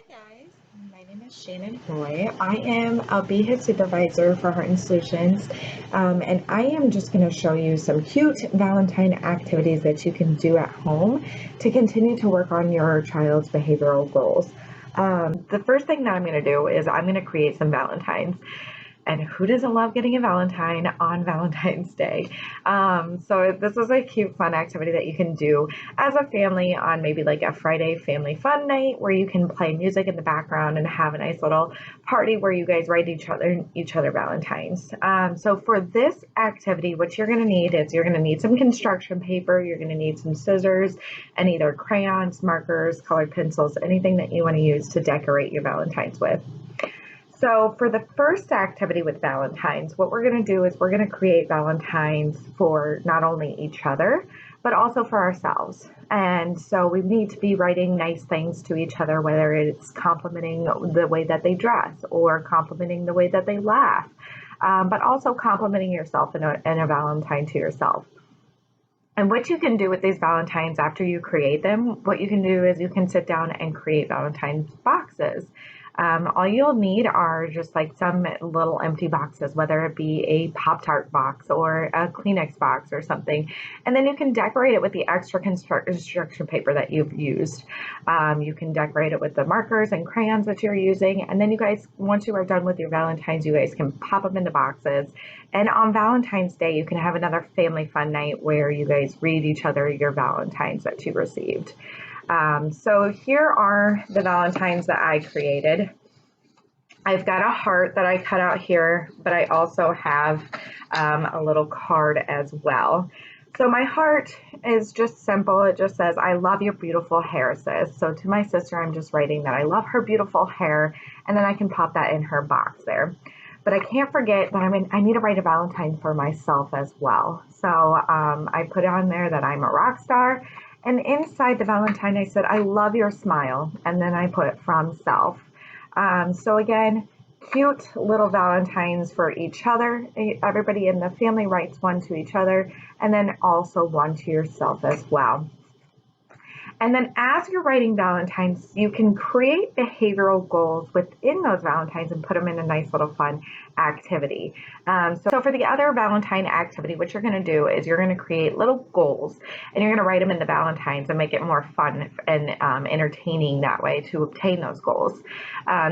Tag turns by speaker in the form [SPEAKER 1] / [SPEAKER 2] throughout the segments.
[SPEAKER 1] Guys, my name is Shannon Roy. I am a BHIS supervisor for Heart and Solutions, and I am just going to show you some cute Valentine activities that you can do at home to continue to work on your child's behavioral goals. The first thing that I'm going to do is I'm going to create some Valentines. And who doesn't love getting a Valentine on Valentine's Day? So this is a cute, fun activity that you can do as a family on maybe like a Friday family fun night where you can play music in the background and have a nice little party where you guys write each other Valentines. So for this activity, what you're going to need is you're going to need some construction paper, you're going to need some scissors, and either crayons, markers, colored pencils, anything that you want to use to decorate your Valentines with. So for the first activity with Valentines, what we're going to do is we're going to create Valentines for not only each other, but also for ourselves. And so we need to be writing nice things to each other, whether it's complimenting the way that they dress or complimenting the way that they laugh, but also complimenting yourself in a Valentine to yourself. And what you can do with these Valentines after you create them, what you can do is you can sit down and create Valentine's boxes. All you'll need are just like some little empty boxes, whether it be a Pop-Tart box or a Kleenex box or something. And then you can decorate it with the extra construction paper that you've used. You can decorate it with the markers and crayons that you're using. And then you guys, once you are done with your Valentines, you guys can pop them into boxes. And on Valentine's Day, you can have another family fun night where you guys read each other your Valentines that you received. So here are the Valentines that I created. I've got a heart that I cut out here, but I also have a little card as well. So my heart is just simple. It just says, I love your beautiful hair, sis. So to my sister, I'm just writing that I love her beautiful hair, and then I can pop that in her box there. But I can't forget that I need to write a Valentine for myself as well. So I put on there that I'm a rock star. And inside the Valentine, I said, I love your smile. And then I put from self. So again, cute little Valentines for each other. Everybody in the family writes one to each other and then also one to yourself as well. And then as you're writing Valentines, you can create behavioral goals within those Valentines and put them in a nice little fun activity. So for the other Valentine activity, what you're going to do is you're going to create little goals and you're going to write them in the Valentines and make it more fun and entertaining that way to obtain those goals.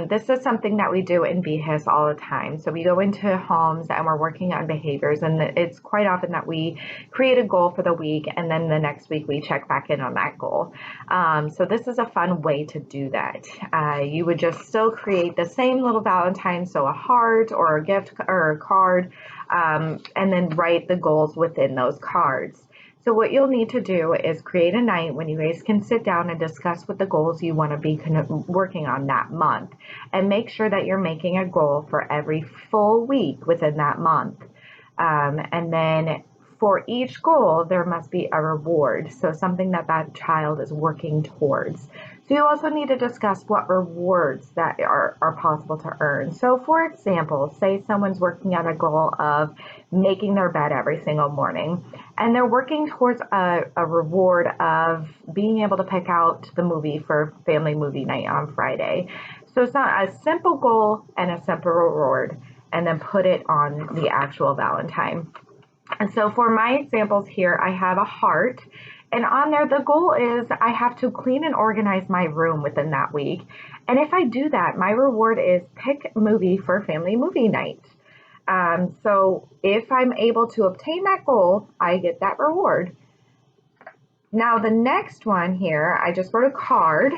[SPEAKER 1] This is something that we do in BHIS all the time. So we go into homes and we're working on behaviors, and it's quite often that we create a goal for the week and then the next week we check back in on that goal. So this is a fun way to do that. You would just still create the same little Valentine, so a heart or a gift or a card, and then write the goals within those cards. So what you'll need to do is create a night when you guys can sit down and discuss what the goals you want to be working on that month, and make sure that you're making a goal for every full week within that month. And then for each goal, there must be a reward, so something that that child is working towards. So you also need to discuss what rewards that are possible to earn. So for example, say someone's working on a goal of making their bed every single morning, and they're working towards a reward of being able to pick out the movie for family movie night on Friday. So it's not a simple goal and a simple reward, and then put it on the actual Valentine. And so for my examples here, I have a heart, and on there, the goal is I have to clean and organize my room within that week. And if I do that, my reward is pick movie for family movie night. So if I'm able to obtain that goal, I get that reward. Now the next one here, I just wrote a card,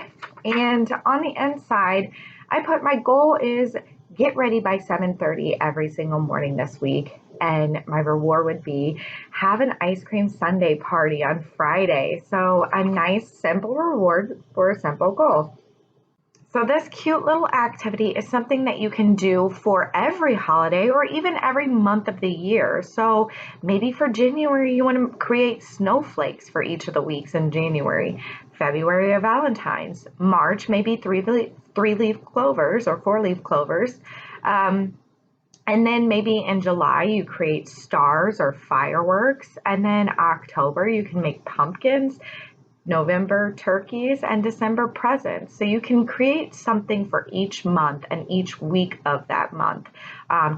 [SPEAKER 1] and on the inside, I put my goal is get ready by 7:30 every single morning this week. And my reward would be have an ice cream sundae party on Friday. So a nice simple reward for a simple goal. So this cute little activity is something that you can do for every holiday or even every month of the year. So maybe for January, you want to create snowflakes for each of the weeks in January. February, a Valentine's. March, maybe three-leaf clovers or four-leaf clovers. And then maybe in July, you create stars or fireworks. And then October, you can make pumpkins. November turkeys, and December presents. So you can create something for each month and each week of that month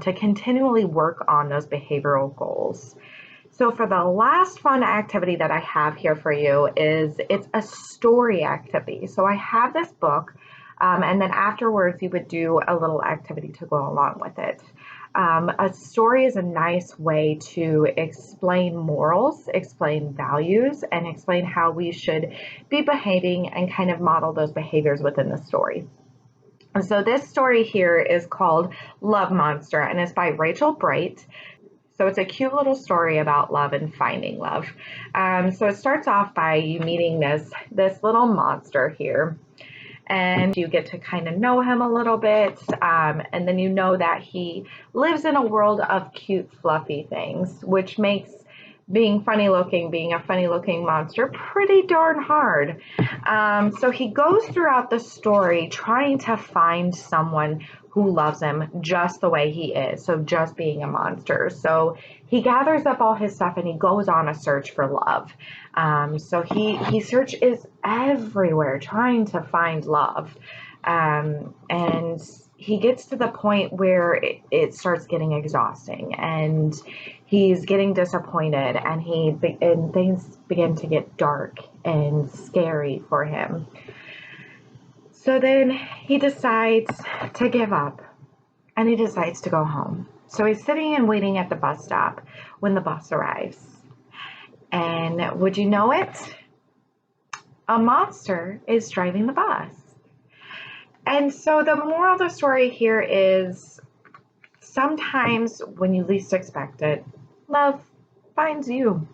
[SPEAKER 1] to continually work on those behavioral goals. So for the last fun activity that I have here for you is it's a story activity. So I have this book, and then afterwards you would do a little activity to go along with it. A story is a nice way to explain morals, explain values, and explain how we should be behaving and kind of model those behaviors within the story. So this story here is called Love Monster, and it's by Rachel Bright. So it's a cute little story about love and finding love. So it starts off by you meeting this little monster here, and you get to kind of know him a little bit, and then you know that he lives in a world of cute, fluffy things, which makes being a funny looking monster pretty darn hard. So he goes throughout the story trying to find someone who loves him just the way he is, so just being a monster. So he gathers up all his stuff and he goes on a search for love. So he searches everywhere trying to find love, and he gets to the point where it starts getting exhausting, and he's getting disappointed, and things begin to get dark and scary for him. So then he decides to give up, and he decides to go home. So he's sitting and waiting at the bus stop when the bus arrives. And would you know it? A monster is driving the bus. And so the moral of the story here is sometimes when you least expect it, love finds you.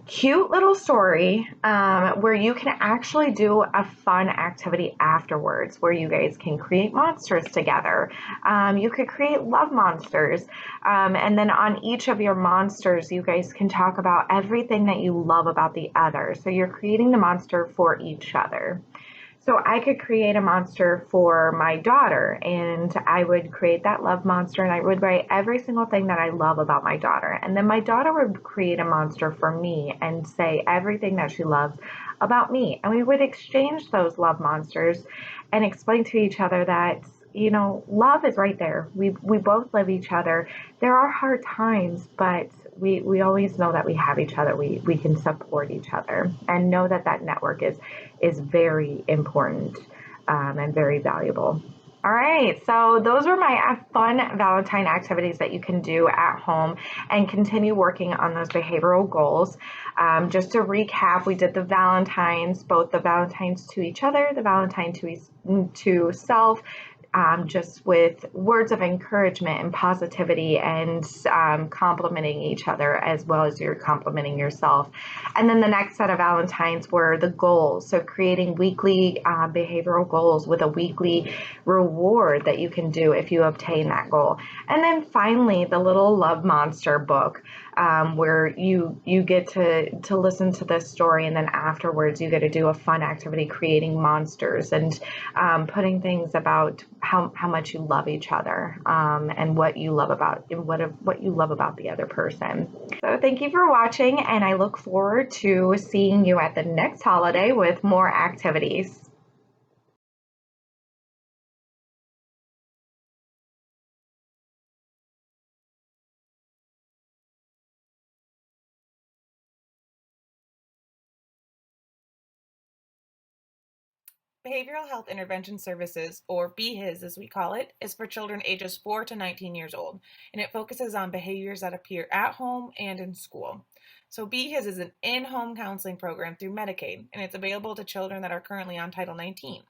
[SPEAKER 1] Cute little story where you can actually do a fun activity afterwards where you guys can create monsters together. You could create love monsters, and then on each of your monsters you guys can talk about everything that you love about the other. So you're creating the monster for each other. So I could create a monster for my daughter, and I would create that love monster, and I would write every single thing that I love about my daughter. And then my daughter would create a monster for me and say everything that she loves about me. And we would exchange those love monsters and explain to each other that, you know, love is right there. We both love each other. There are hard times, but we always know that we have each other. We can support each other and know that that network is very important and very valuable. All right, so those are my fun Valentine activities that you can do at home and continue working on those behavioral goals. Just to recap, we did the Valentines, both the Valentines to each other, the Valentine to self, just with words of encouragement and positivity, and complimenting each other as well as you're complimenting yourself. And then the next set of Valentines were the goals. So creating weekly behavioral goals with a weekly reward that you can do if you obtain that goal. And then finally, the little love monster book, where you get to listen to this story, and then afterwards you get to do a fun activity creating monsters and putting things about how much you love each other, and what you love about the other person. So thank you for watching, and I look forward to seeing you at the next holiday with more activities.
[SPEAKER 2] Behavioral Health Intervention Services, or BHIS as we call it, is for children ages 4 to 19 years old, and it focuses on behaviors that appear at home and in school. So BHIS is an in-home counseling program through Medicaid, and it's available to children that are currently on Title 19.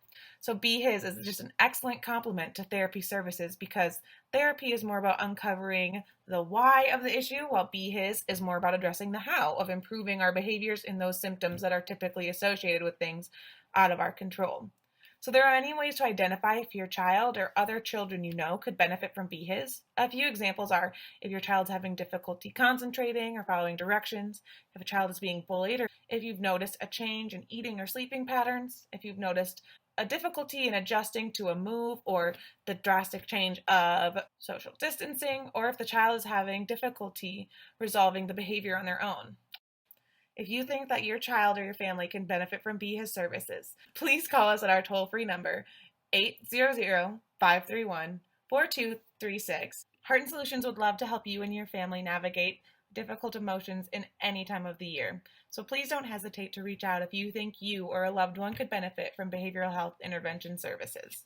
[SPEAKER 2] So BHIS is just an excellent complement to therapy services because therapy is more about uncovering the why of the issue, while BHIS is more about addressing the how of improving our behaviors in those symptoms that are typically associated with things out of our control. So there are many ways to identify if your child or other children you know could benefit from BHIS. A few examples are if your child's having difficulty concentrating or following directions, if a child is being bullied, or if you've noticed a change in eating or sleeping patterns, if you've noticed a difficulty in adjusting to a move or the drastic change of social distancing, or if the child is having difficulty resolving the behavior on their own. If you think that your child or your family can benefit from BHIS services, please call us at our toll-free number, 800-531-4236. Heart and Solutions would love to help you and your family navigate difficult emotions in any time of the year. So please don't hesitate to reach out if you think you or a loved one could benefit from behavioral health intervention services.